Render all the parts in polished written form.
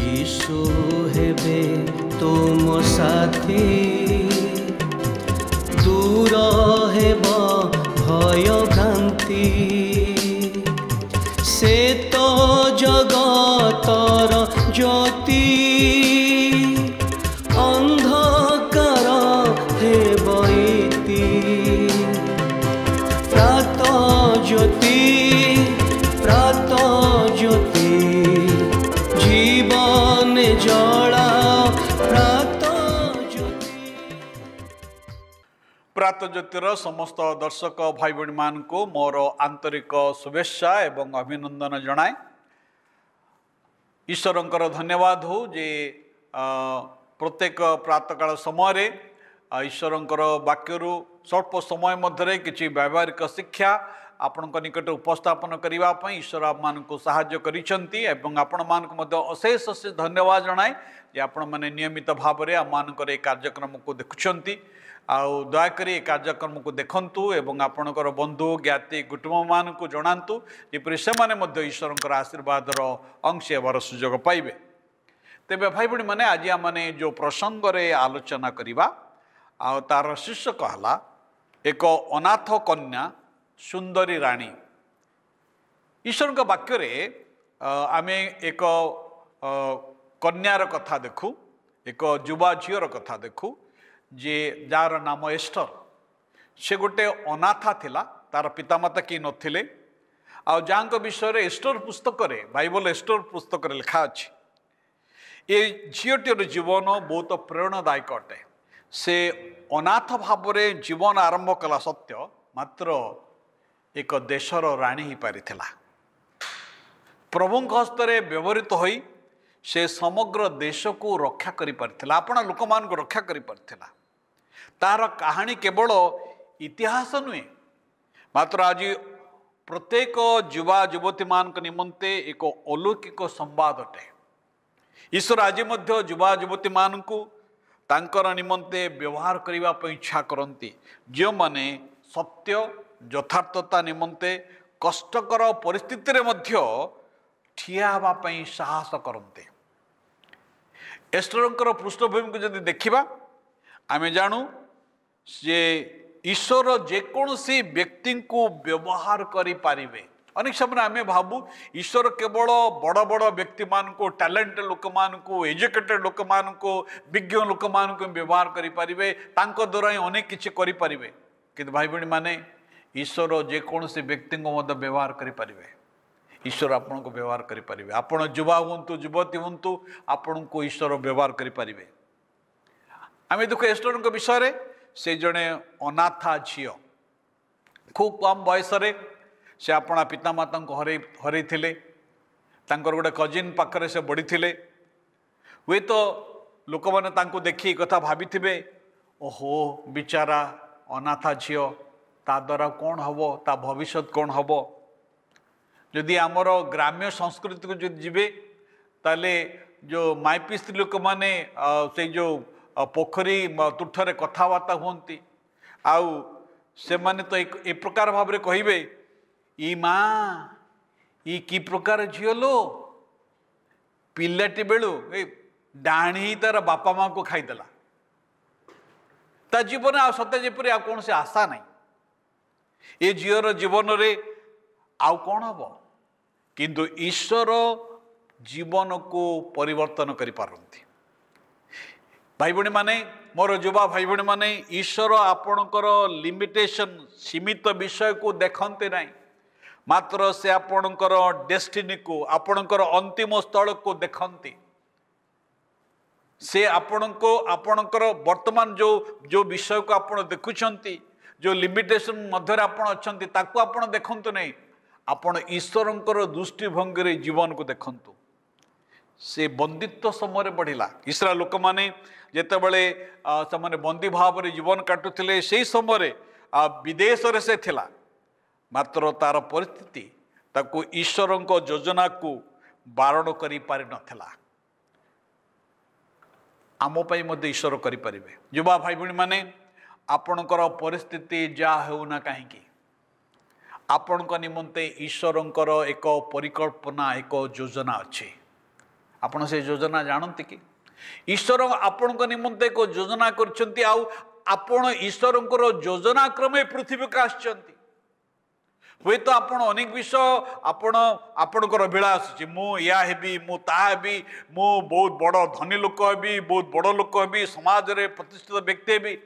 यीशु हेबे तुम साथी दूर हेब भय भ्रांति से तो जगतर ज्योति अंधकार हेब इति प्रात ज्योति जीवन जला प्रात ज्योतिर समस्त दर्शक भाई भणी मान को मोर आंतरिक शुभेच्छा एवं अभिनंदन जनाए। ईश्वरंकर धन्यवाद हो जे प्रत्येक प्रातकाल समय ईश्वरंकर वाक्यरू स्वल्प समय मध्य किसी व्यावहारिक शिक्षा आपण निकट उपस्थापन करने ईश्वर आपको साहाय्य करिसेंती एवं आपण मानक अशेष अशेष धन्यवाद जनाए जे आपण माने नियमित भाव में आम कार्यक्रम को देखुंट आउ दयाकोरी ए कार्यक्रम को देखंतु एवं आपणकर बंधु ज्ञाति कुटुंब मान को जनातु जेपरि से माने ईश्वरंकर आशीर्वाद अंश हेबार सुजोग पाइबे। तेबे भाई भणी माने आज आमने जो प्रसंग रे आलोचना करिबा आ तार शीर्षक हला एक अनाथ कन्या सुंदरी राणी। ईश्वर वाक्य रे आमे एक कन्यार कथा देखु, एक युवा झीर कथा देखु जे जार नाम एस्टर। से गोटे अनाथा थिला, तार पितामाता कि नथिले आ जांको विषय एस्टर पुस्तक रे बाइबल एस्टर पुस्तक रे लिखा अछि। ए झीटीर जीवन बहुत प्रेरणादायक अटे। से अनाथ भाव में जीवन आरंभ कला सत्य मात्र एक देशर राणी ही पारिथिला। प्रभु हस्तरे व्यवहृत होई से समग्र देश को रक्षा करि पारिथिला, आपण लोक मान को रक्षा करि पारिथिला। तार कहानी केवल इतिहास नुहे मात्र आज प्रत्येक युवा युवती मान निमंते एक अलौकिक संवाद अटे। ईश्वर आज युवा युवती मान को तांकर निमंते व्यवहार करने पर इच्छा करती, जो माने सत्य यथार्थता निमंते कष्टकर परिस्थिति रे मध्य ठिया होगापी साहस करते। एस्टरंकर पृष्ठभूमि को जब देखा आमे जानू जे ईश्वर जेकोसी व्यक्ति को व्यवहार करि पारिबे। अनेक समय आमे भाबू ईश्वर केवल बड़ बड़ व्यक्ति मान को, टैलेंट लोक मान को, एजुकेटेड लोक मान को, विज्ञ लोक मान को व्यवहार करि पारिबे, तांको द्वारा ही अनेक किछि करि पारिबे। किंतु भाई भणी माने ईश्वर जेकोसी व्यक्ति को मध्य व्यवहार करि पारिबे। ईश्वर आपन को व्यवहार करि पारिबे। आपण युवा हुंतु युवती हुंतु आपण को ईश्वर व्यवहार करि पारिबे। आमे देखो एस्टर विषय रे से जड़े अनाथा झील खूब कम बयस से अपना पितामाता को हर गोटे कजिन पाखरे से बढ़ी थे। हुए तो लोक मैंने देखी कथा भाभी थे, ओहो बिचारा अनाथा झील ता द्वारा कौन हम, ता भविष्य कौन हम। जदि आमर ग्राम्य संस्कृति को जो जीवे ताले जो माइपी स्त्री लोक मैंने से जो पोखरी तुठरे कथबार्ता हुंती आउ से माने तो ए प्रकार भाव में कहिबे, ई माँ ई कि प्रकार झील पिलाटी बेलू डाणी तार बापा माँ को खाईदेला, ता जीवन आ सत्य जेपरी आ कौन से आशा नहीं। ए झीर जीवन रे आउ कौन हम, किंतु ईश्वर जीवन को परिवर्तन करि पारंती। भाई भणी माने मोर युवा भाई भणी माने ईश्वर आपणकर लिमिटेशन सीमित विषय को देखते नहीं, मात्र से आपणकर डेस्टिनी को, आपणकर अंतिम स्थल को देखती। से आपणकर वर्तमान जो जो विषय को आपण देखुंट, जो लिमिटेशन मध्य आपण अच्छी ताकू आपण देखते नहीं, आपण ईश्वरंकर दृष्टिभंगी जीवन को देखंतु। से बंदित्व समय बढ़िला। इस्राएल लोक माने जेते बळे से बंदी भाव में जीवन काटुले से समय विदेश रे से थिला, मात्र तार परिस्थिति ताकू ईश्वर योजना को बारण करि पारि नथिला। आम पई ईश्वर करि परिबे। युवा भाई भणी माने आपणकर परिस्थिति जा हेउना काहेकि आपण निमंते ईश्वरंकर एक परिकल्पना, एक योजना अच्छी। आपण से योजना जानते कि ईश्वर आपण निमंते एक योजना करछंती आपण ईश्वर योजना क्रमे पृथ्वी का आछंती हुए तो आपण अनेक विषय आपणकर अभिलाष मु या हेबी मु ता हेबी मु बहुत बड़ धनी लोक हेबी बहुत बड़ लोक हेबी समाज रे प्रतिष्ठित व्यक्ति हेबी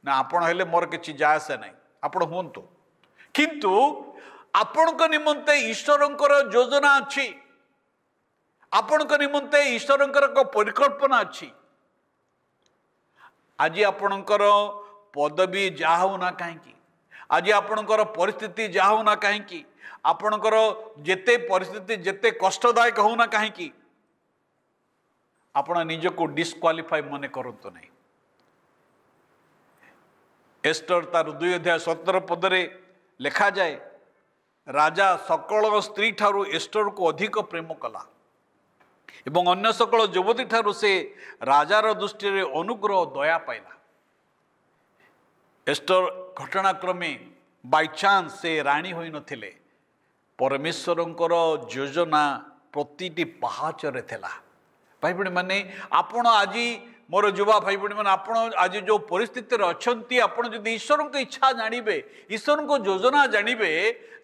ना आपण हेले मोर किछि जायसे नहीं आपण हुंतु किंतु आपणक निमंते ईश्वरंकर योजना अछि आपणक निमंते ईश्वरंकर एक परिकल्पना अछि आज आपणकर पदवी जा हो ना कहीं आज आपणकर परिस्थिति जा हो ना कहीं आपणकर जेते परिस्थिति जेते कष्टदायक हो ना कहीं आपण निजको डिस्क्वालिफाई मने करंतु नहीं एस्टर तार 2 अध्याय 17 पदरे लिखा जाए राजा सकल स्त्री ठारू एस्टर को अधिक प्रेम कला एवं अन्य सकल युवती ठारू से राजार दृष्टि रे अनुग्रह दया पाइला एस्टर घटनाक्रमे बाय चांस से राणी होई नथिले परमेश्वरंकर योजना प्रतिटी पहाचरे थिला भाई बहन माने आपण आज मोर युवा भाई बहन मैंने आपण आज जो परिस्थिति अच्छी आपण जदि ईश्वर की इच्छा जानवे ईश्वर को योजना जानवे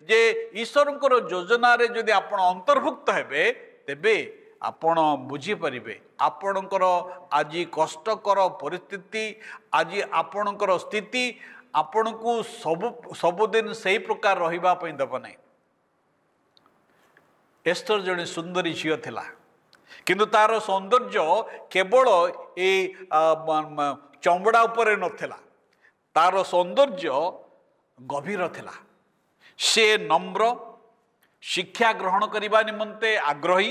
जे ईश्वर योजना रे जदि आपण अंतर्भुक्त हेबे तेबे आपण बुझीपारे आपणकर आज कष्टकर परिस्थिति आज आपणकर स्थिति आपण को सबुदिन से प्रकार रही देव नहीं एस्टर जड़े सुंदरी झील थिला किंतु तार सौंदर्य केवल ए चमड़ा उपरे नथिला तार सौंदर्य गभीर थिला से नम्र शिक्षा ग्रहण करने निमंते आग्रही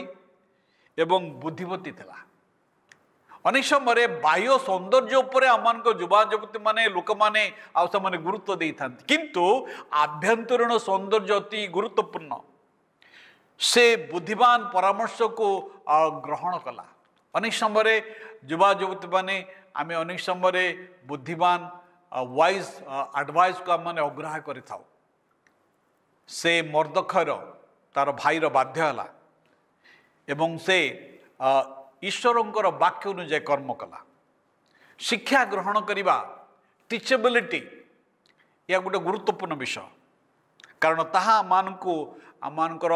एवं बुद्धिमती थिला अनेक समय बाह्य सौंदर्य उपरे आमान युवा युवती माने लोक माने आने गुरुत्व दे था किंतु आभ्यंतरीण सौंदर्य अति गुरुत्वपूर्ण से बुद्धिमान परामर्श को ग्रहण कला अनेक समय युवा युवती माने आम अनेक समय बुद्धिमान वाइज एडवाइस को आम अग्राह्य कर से मर्दखर तार भाईर बाध्य है एवं से ईश्वरंकर वाक्य अनुसार कर्म कला शिक्षा ग्रहण करने टीचेबिलिटी या गोटे गुरुत्वपूर्ण विषय कारण ताहा आमानकर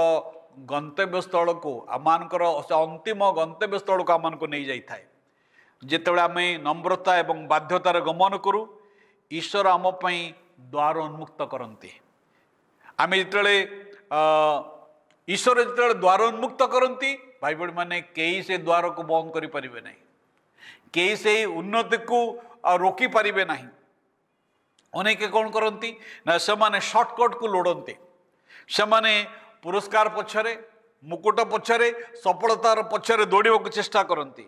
गंतव्य स्थल को आमानकर अंतिम गंतव्य स्थल को आमान को नहीं जाई थाए जेतेबेले आमे नम्रता एवं बाध्यतार गमन करूँ ईश्वर आम पई द्वार उन्मुक्त करती आम जिते ईश्वर जिते द्वार उन्मुक्त करती भाई बहन माने कई से द्वार को बंद करि परिबे नहीं कई से उन्नति को रोकी पारिबे नहीं अनेक कौन करती ना से माने शॉर्टकट को लोड़ती से माने पुरस्कार पछरे मुकुट पछरे सफलतार पछरे दौड़ा को चेष्टा करती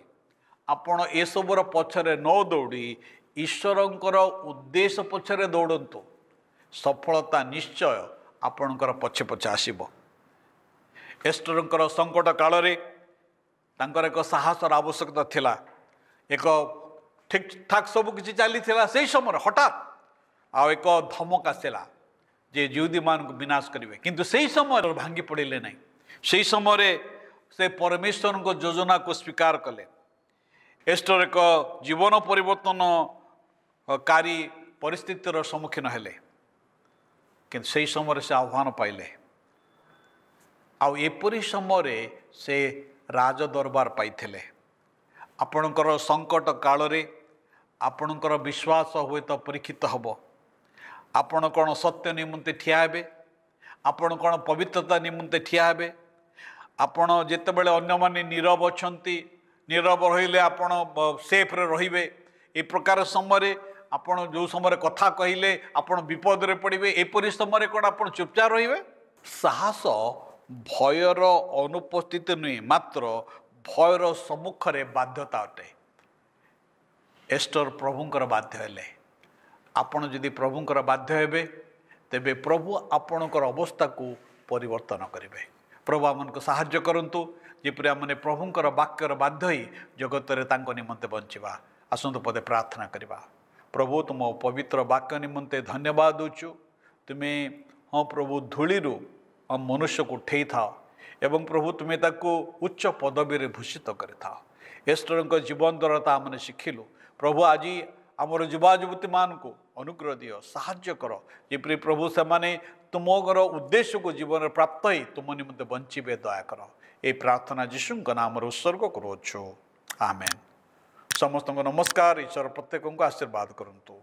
आपण ए सबुर पछरे न दौड़ी ईश्वरंकर उद्देश्य पछरे दौड़तु सफलता निश्चय आपणकर पछे पछे आसीबो एस्टरंकर संकट काल रे तांकर एक साहसर आवश्यकता थिला एक ठीक ठाक सब किछि चली थिला से समय हठात आ एक धमक आसला जे यहूदी मान को विनाश करेंगे किंतु से समय भांगी पड़े नहीं से समय से परमेश्वर को योजना को स्वीकार कले एस्टर एक जीवन परिवर्तन कारी परिस्थितिर सम्मुखीन हेले किंतु से समय से आह्वान पाइले आउ एपरी समय से राज दरबार पाइथिले आपणकर संकट काल रे आपणकर विश्वास हुए तो परीक्षित हब आपण कौन सत्य निमंते ठिया हेबे आपण कौन पवित्रता निमंते ठिया हेबे आपण जेतेबेले अन्य माने नीरव अछंती नीरव रहिले आपण सेफ रे रहिबे ए प्रकार समय आपण जो समय कथा कहिले आपण विपद रे पड़िबे एपरी समय कौन आपण चुपचाप रहिबे साहस भयर अनुपस्थित नुहे मात्र भयर सम्मुखें बाध्यता अटे एस्टर प्रभुंकर बाध्य हेले आपण जदि प्रभुंकर बाध्य हेबे तेबे प्रभु आपणकर अवस्था को परिवर्तन करेंगे प्रभु आमको साहाय्य करंतु जेपरि आमने प्रभुंकर वाक्यर बाध्य ही जगत रे तांको निमंते बंचिबा आसंतु पदे प्रार्थना करिबा प्रभु तुम पवित्र वाक्य निमंते धन्यवाद दूचु तुम्हें हाँ प्रभु धूली हम मनुष्य को उठे था ଏବଂ ପ୍ରଭୁ ତୁମେ ତାକୁ ଉଚ୍ଚ ପଦବୀରେ ଭୂଷିତ କରିଥାଅ। ଏଷ୍ଟରଙ୍କ ଜୀବନ ଦ୍ୱାରା ତା ଆମେ ଶିଖିଲୁ। ପ୍ରଭୁ ଆଜି ଆମର ଯୁବା ଯୁବତୀମାନଙ୍କୁ ଅନୁଗ୍ରହ ଦିଅ, ସାହାଯ୍ୟ କର, ଯେପରି ପ୍ରଭୁ ସେମାନେ ତୁମର ଉଦ୍ଦେଶ୍ୟକୁ ଜୀବନରେ ପ୍ରାପ୍ତ ହେଇ ତୁମ ନିମନ୍ତେ ବଞ୍ଚିବେ ଦୟାକର। ଏହି ପ୍ରାର୍ଥନା ଯୀଶୁଙ୍କ ନାମରେ ଉତ୍ସର୍ଗ କରୁଅଛୁ, ଆମେନ୍। ସମସ୍ତଙ୍କୁ ନମସ୍କାର। ଈଶ୍ୱର ପ୍ରତ୍ୟେକଙ୍କୁ ଆଶୀର୍ବାଦ କରନ୍ତୁ।